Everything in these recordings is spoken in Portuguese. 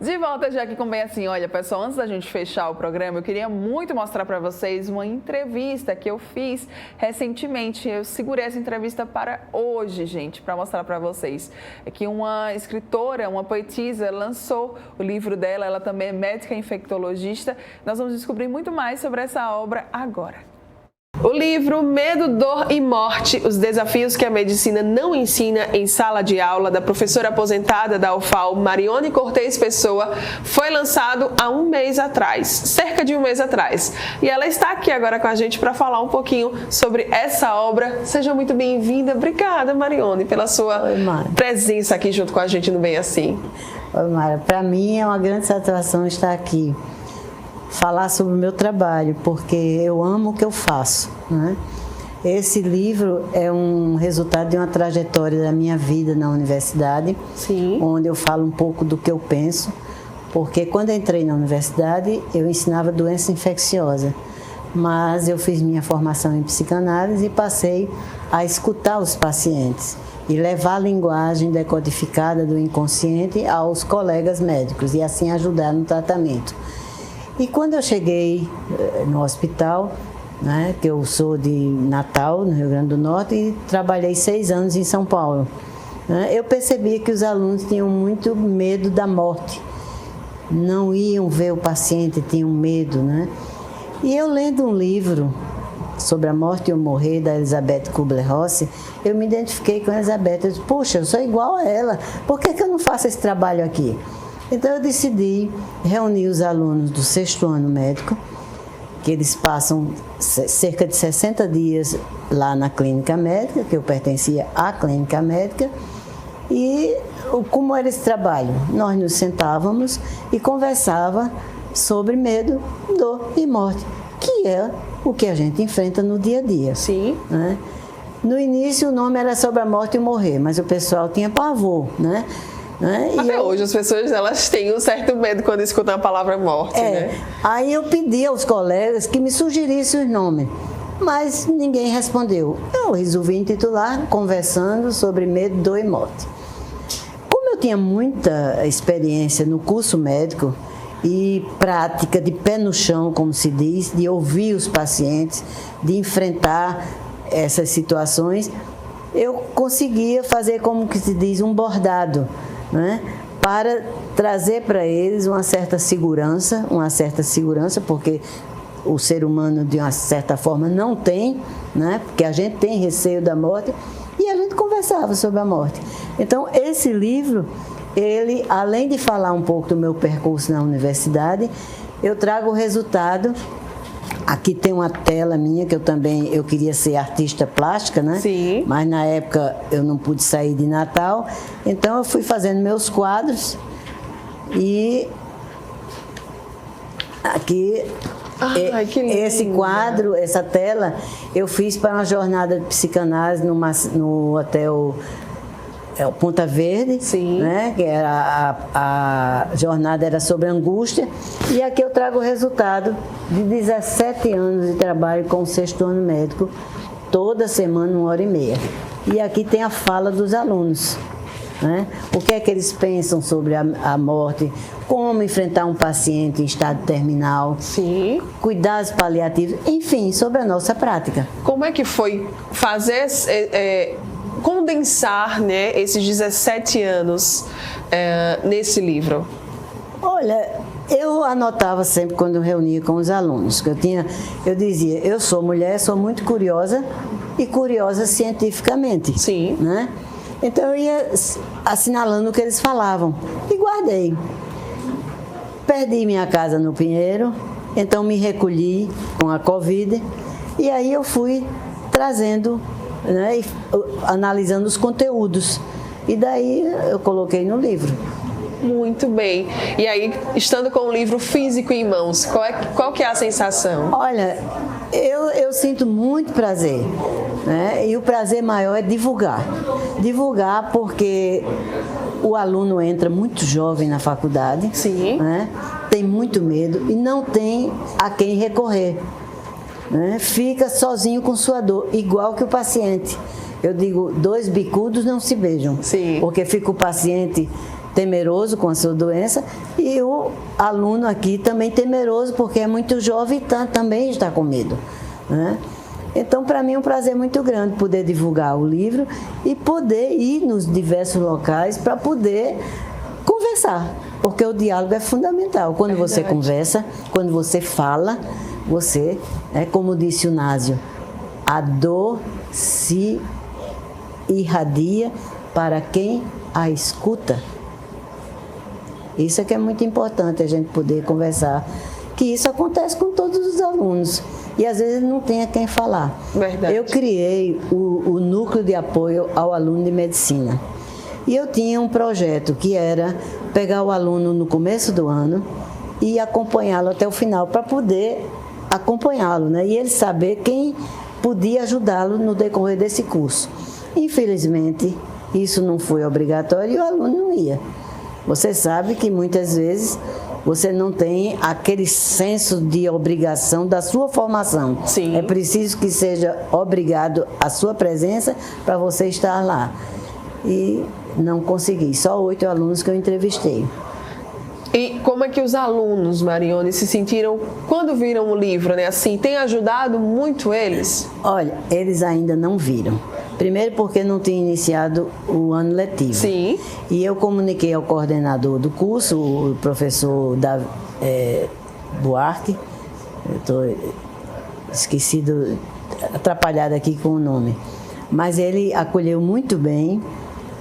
De volta já aqui com Bem Assim. Olha, pessoal, antes da gente fechar o programa, eu queria muito mostrar para vocês uma entrevista que eu fiz recentemente. Eu segurei essa entrevista para hoje, gente, para mostrar para vocês. É que uma escritora, uma poetisa, lançou o livro dela, ela também é médica infectologista. Nós vamos descobrir muito mais sobre essa obra agora. O livro Medo, Dor e Morte, os desafios que a medicina não ensina em sala de aula, da professora aposentada da UFAL, Marione Cortez Pessoa, foi lançado há um mês atrás, cerca de um mês atrás. E ela está aqui agora com a gente para falar um pouquinho sobre essa obra. Seja muito bem-vinda. Obrigada, Marione, pela sua presença aqui junto com a gente no Bem Assim. Oi, Mara. Para mim é uma grande satisfação estar aqui. Falar sobre o meu trabalho, porque eu amo o que eu faço, né? Esse livro é um resultado de uma trajetória da minha vida na universidade, Sim. Onde eu falo um pouco do que eu penso, porque quando eu entrei na universidade eu ensinava doença infecciosa, mas eu fiz minha formação em psicanálise e passei a escutar os pacientes e levar a linguagem decodificada do inconsciente aos colegas médicos e assim ajudar no tratamento. E quando eu cheguei no hospital, né, que eu sou de Natal, no Rio Grande do Norte, e trabalhei 6 anos em São Paulo, né, eu percebi que os alunos tinham muito medo da morte. Não iam ver o paciente, tinham medo, né? E eu lendo um livro sobre a morte e o morrer, da Elizabeth Kubler-Ross, eu me identifiquei com a Elizabeth. Eu disse, puxa, eu sou igual a ela, por que eu não faço esse trabalho aqui? Então eu decidi reunir os alunos do 6º ano médico, que eles passam cerca de 60 dias lá na clínica médica, que eu pertencia à clínica médica, e como era esse trabalho? Nós nos sentávamos e conversava sobre medo, dor e morte, que é o que a gente enfrenta no dia a dia. Sim. Né? No início o nome era sobre a morte e o morrer, mas o pessoal tinha pavor, né? Até hoje as pessoas elas têm um certo medo quando escutam a palavra morte, né? Aí eu pedi aos colegas que me sugerissem os nomes, mas ninguém respondeu. Eu resolvi intitular Conversando sobre Medo, Dor e Morte. Como eu tinha muita experiência no curso médico e prática de pé no chão, como se diz, de ouvir os pacientes, de enfrentar essas situações, eu conseguia fazer, como que se diz, um bordado, né, para trazer para eles uma certa segurança, porque o ser humano, de uma certa forma, não tem, né, porque a gente tem receio da morte, e a gente conversava sobre a morte. Então, esse livro, ele, além de falar um pouco do meu percurso na universidade, eu trago o resultado. Aqui tem uma tela minha, que eu queria ser artista plástica, né? Sim. Mas na época eu não pude sair de Natal, então eu fui fazendo meus quadros e aqui esse quadro, essa tela, eu fiz para uma jornada de psicanálise no hotel Ponta Verde, Sim. Né? Que era a jornada era sobre angústia, e aqui eu trago o resultado de 17 anos de trabalho com o 6º ano médico, toda semana 1h30. E aqui tem a fala dos alunos, né? O que é que eles pensam sobre a morte, como enfrentar um paciente em estado terminal, Sim. Cuidados paliativos, enfim, sobre a nossa prática. Como é que foi fazer condensar, né, esses 17 anos nesse livro? Olha, eu anotava sempre quando eu reunia com os alunos, que eu dizia, eu sou mulher, sou muito curiosa e curiosa cientificamente. Sim. Né? Então eu ia assinalando o que eles falavam e guardei. Perdi minha casa no Pinheiro, então me recolhi com a Covid e aí eu fui trazendo, né, e analisando os conteúdos. E daí eu coloquei no livro. Muito bem. E aí, estando com o livro físico em mãos, qual que é a sensação? Olha, eu sinto muito prazer, né? E o prazer maior é divulgar. Divulgar porque o aluno entra muito jovem na faculdade, Sim. Né? Tem muito medo e não tem a quem recorrer. Né? Fica sozinho com sua dor, igual que o paciente. Eu digo, 2 bicudos não se beijam. Sim. Porque fica o paciente temeroso com a sua doença, e o aluno aqui também temeroso, porque é muito jovem e também está com medo, né? Então, para mim é um prazer muito grande poder divulgar o livro e poder ir nos diversos locais para poder conversar, porque o diálogo é fundamental. Quando você conversa, quando você fala, você, como disse o Násio, a dor se irradia para quem a escuta. Isso é que é muito importante, a gente poder conversar, que isso acontece com todos os alunos. E às vezes não tem a quem falar. Verdade. Eu criei o núcleo de apoio ao aluno de medicina. E eu tinha um projeto que era pegar o aluno no começo do ano e acompanhá-lo até o final, para poder acompanhá-lo, né? E ele saber quem podia ajudá-lo no decorrer desse curso. Infelizmente, isso não foi obrigatório e o aluno não ia. Você sabe que muitas vezes você não tem aquele senso de obrigação da sua formação. Sim. É preciso que seja obrigado a sua presença para você estar lá. E não consegui, só 8 alunos que eu entrevistei. E como é que os alunos, Marione, se sentiram quando viram o livro, né? Assim, tem ajudado muito eles? Olha, eles ainda não viram. Primeiro porque não tinha iniciado o ano letivo. Sim. E eu comuniquei ao coordenador do curso, o professor Buarque. Eu estou esquecido, atrapalhado aqui com o nome. Mas ele acolheu muito bem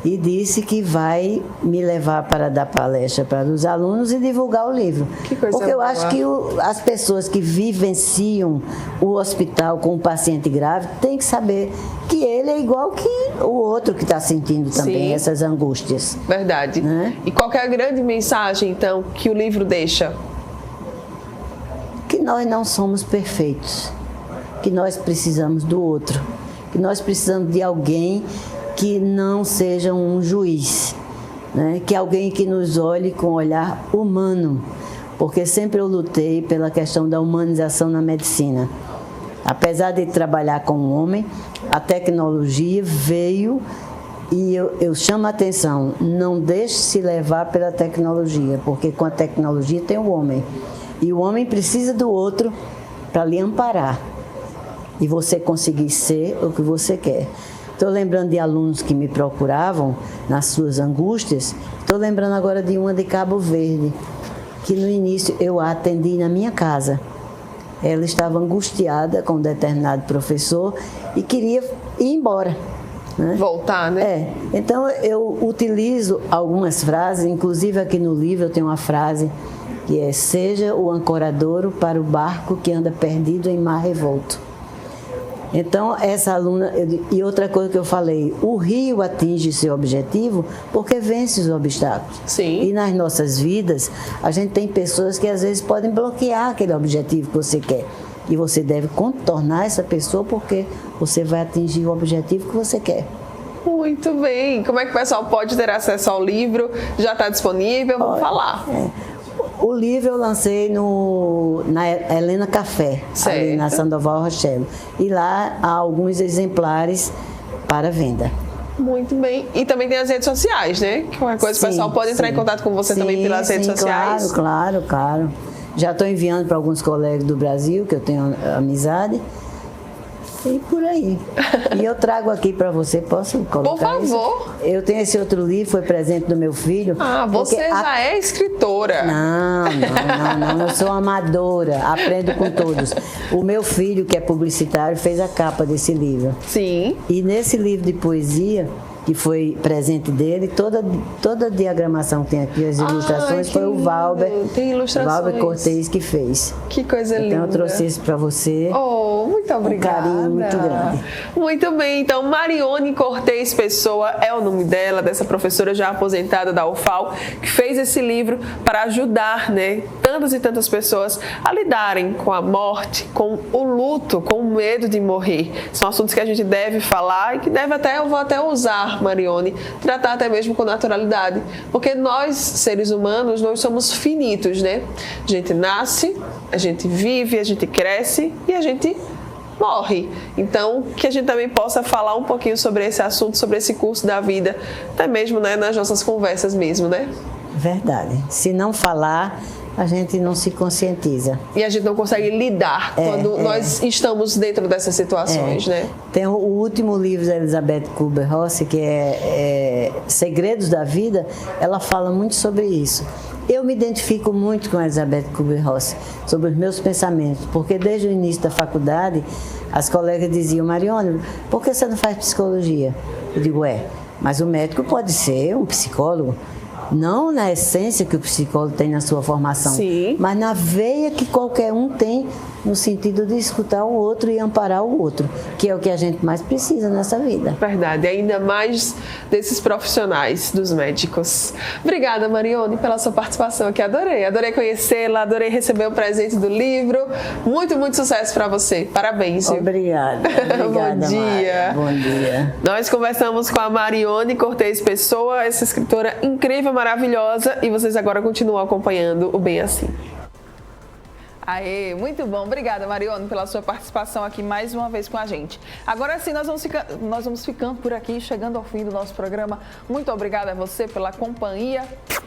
e disse que vai me levar para dar palestra para os alunos e divulgar o livro. Que coisa Porque eu boa. acho que as pessoas que vivenciam o hospital com o paciente grave têm que saber que ele é igual que o outro que está sentindo também. Sim. Essas angústias. Verdade. Né? E qual que é a grande mensagem, então, que o livro deixa? Que nós não somos perfeitos, que nós precisamos do outro, que nós precisamos de alguém que não seja um juiz, né? Que alguém que nos olhe com um olhar humano, porque sempre eu lutei pela questão da humanização na medicina. Apesar de trabalhar com o homem, a tecnologia veio e eu chamo a atenção, não deixe se levar pela tecnologia, porque com a tecnologia tem o homem, e o homem precisa do outro para lhe amparar, e você conseguir ser o que você quer. Estou lembrando de alunos que me procuravam nas suas angústias. Estou lembrando agora de uma de Cabo Verde, que no início eu a atendi na minha casa. Ela estava angustiada com um determinado professor e queria ir embora, né? Voltar, né? Então eu utilizo algumas frases, inclusive aqui no livro eu tenho uma frase que é: seja o ancoradouro para o barco que anda perdido em mar revolto. Então, essa aluna, e outra coisa que eu falei, o rio atinge seu objetivo porque vence os obstáculos. Sim. E nas nossas vidas, a gente tem pessoas que às vezes podem bloquear aquele objetivo que você quer. E você deve contornar essa pessoa porque você vai atingir o objetivo que você quer. Muito bem. Como é que o pessoal pode ter acesso ao livro? Já está disponível? Vamos falar. O livro eu lancei na Helena Café, ali na Sandoval Rochelle. E lá há alguns exemplares para venda. Muito bem. E também tem as redes sociais, né? Que qualquer coisa, o pessoal pode entrar em contato com você também pelas redes sociais. Claro. Já estou enviando para alguns colegas do Brasil, que eu tenho amizade. E por aí. E eu trago aqui para você, posso colocar? Por favor. Isso? Eu tenho esse outro livro, foi presente do meu filho. Ah, você já é escritora. Não, eu sou amadora, aprendo com todos. O meu filho, que é publicitário, fez a capa desse livro. Sim. E nesse livro de poesia, que foi presente dele, toda a diagramação que tem aqui, as ilustrações, foi o Valber. Tem ilustrações. Valber Cortez que fez. Que coisa linda. Então eu trouxe isso para você. Oh, muito obrigada. Um carinho muito grande. Muito bem, então Marione Cortez Pessoa é o nome dela, dessa professora já aposentada da UFAL, que fez esse livro para ajudar, né, tantas e tantas pessoas a lidarem com a morte, com o luto, com o medo de morrer. São assuntos que a gente deve falar e que eu vou até usar, Marione, tratar até mesmo com naturalidade, porque nós, seres humanos, nós somos finitos, né? A gente nasce, a gente vive, a gente cresce e a gente morre. Então, que a gente também possa falar um pouquinho sobre esse assunto, sobre esse curso da vida, até mesmo, né, nas nossas conversas mesmo, né? Verdade. Se não falar, a gente não se conscientiza. E a gente não consegue lidar quando nós estamos dentro dessas situações, né? Tem o último livro da Elizabeth Kubler-Ross, que é Segredos da Vida, ela fala muito sobre isso. Eu me identifico muito com a Elizabeth Kubler-Ross, sobre os meus pensamentos, porque desde o início da faculdade, as colegas diziam: Marione, por que você não faz psicologia? Eu digo: mas o médico pode ser um psicólogo. Não na essência que o psicólogo tem na sua formação, sim, mas na veia que qualquer um tem, no sentido de escutar o outro e amparar o outro, que é o que a gente mais precisa nessa vida. Verdade, ainda mais desses profissionais, dos médicos. Obrigada, Marione, pela sua participação aqui, adorei conhecê-la, adorei receber o presente do livro. Muito, muito sucesso para você, parabéns. Viu? Obrigada. Bom dia. Maria. Bom dia. Nós conversamos com a Marione Cortez Pessoa, essa escritora incrível, maravilhosa, e vocês agora continuam acompanhando o Bem Assim. Aê, muito bom. Obrigada, Marione, pela sua participação aqui mais uma vez com a gente. Agora sim, nós vamos ficando por aqui, chegando ao fim do nosso programa. Muito obrigada a você pela companhia.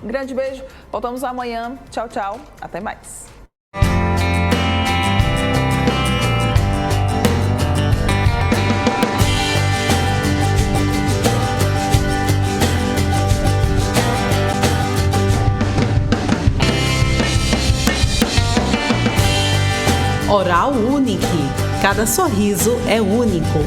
Grande beijo. Voltamos amanhã. Tchau, tchau. Até mais. Oral Unique. Cada sorriso é único.